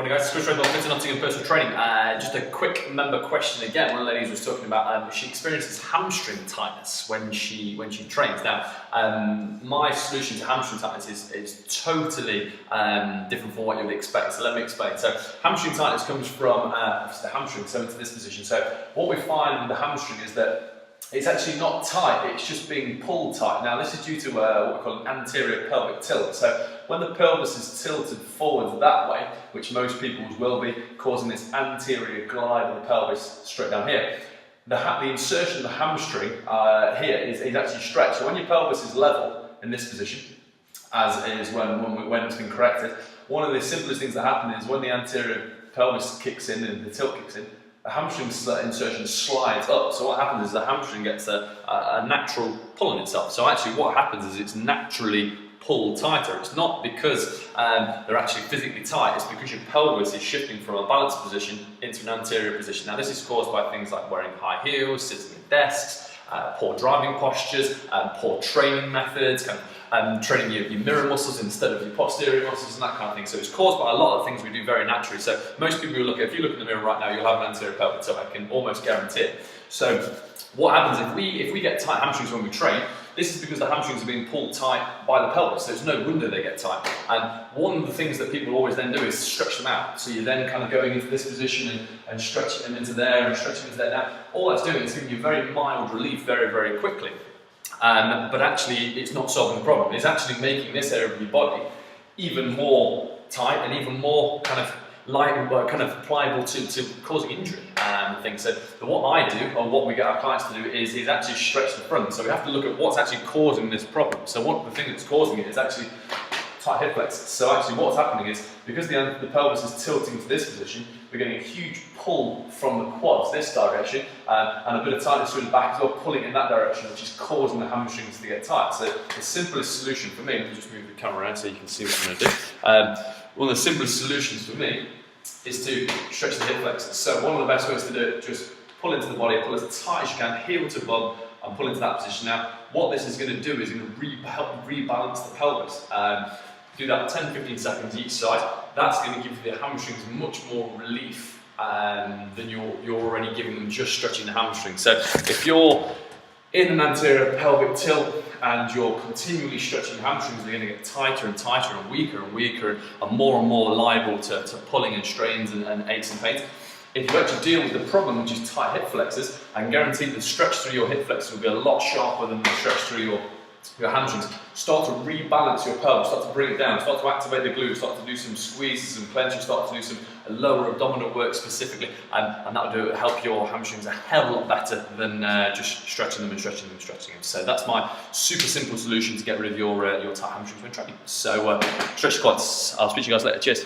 Morning guys, Chris Redball, Fit to Nottingham Personal Training. Just a quick member question again. One of the ladies was talking about she experiences hamstring tightness when she trains. Now, my solution to hamstring tightness is totally different from what you would expect. So let me explain. So hamstring tightness comes from the hamstring, so into this position. So what we find with the hamstring is that it's actually not tight, it's just being pulled tight. Now this is due to what we call an anterior pelvic tilt. So when the pelvis is tilted forward that way, which most people's will be, causing this anterior glide of the pelvis straight down here, the insertion of the hamstring here is actually stretched. So when your pelvis is level in this position, as is when it's been corrected, one of the simplest things that happen is when the anterior pelvis kicks in and the tilt kicks in, the hamstring insertion slides up. So what happens is the hamstring gets a natural pull on itself. So actually what happens is it's naturally pulled tighter. It's not because they're actually physically tight, it's because your pelvis is shifting from a balanced position into an anterior position. Now this is caused by things like wearing high heels, sitting at desks, poor driving postures, poor training methods, training your mirror muscles instead of your posterior muscles and that kind of thing. So it's caused by a lot of things we do very naturally. So most people will if you look in the mirror right now, you'll have an anterior pelvic tilt, I can almost guarantee it. So what happens if we get tight hamstrings when we train, this is because the hamstrings are being pulled tight by the pelvis, so it's no wonder they get tight. And one of the things that people always then do is stretch them out. So you're then kind of going into this position and stretching them into there and stretching them into there. Now, all that's doing is giving you very mild relief very, very quickly. But actually, it's not solving the problem. It's actually making this area of your body even more tight and even more kind of light, kind of pliable to causing injury and things. So what I do, or what we get our clients to do, is actually stretch the front. So we have to look at what's actually causing this problem. So the thing that's causing it is actually tight hip flexors. So actually what's happening is, because the pelvis is tilting to this position, we're getting a huge pull from the quads this direction, and a bit of tightness through the back as well, pulling in that direction, which is causing the hamstrings to get tight. So the simplest solution for me, let me just move the camera around so you can see what I'm going to do. One of the simplest solutions for me is to stretch the hip flexors. So one of the best ways to do it, just pull into the body, pull as tight as you can, heel to bum, and pull into that position. Now, what this is going to do is going to help rebalance the pelvis. Do that 10-15 seconds each side. That's going to give the hamstrings much more relief than you're already giving them just stretching the hamstrings. So if you're in an anterior pelvic tilt and you're continually stretching the hamstrings, they're going to get tighter and tighter and weaker and more liable to pulling and strains and aches and pains. If you actually deal with the problem, which is tight hip flexors, I can guarantee the stretch through your hip flexors will be a lot sharper than the stretch through your hamstrings. Start to rebalance your pelvis, start to bring it down, start to activate the glutes, start to do some squeezes and clenches, start to do some lower abdominal work specifically, and that will help your hamstrings a hell of a lot better than just stretching them and stretching them and stretching them. So that's my super simple solution to get rid of your tight hamstrings when training. So stretch your quads. I'll speak to you guys later. Cheers.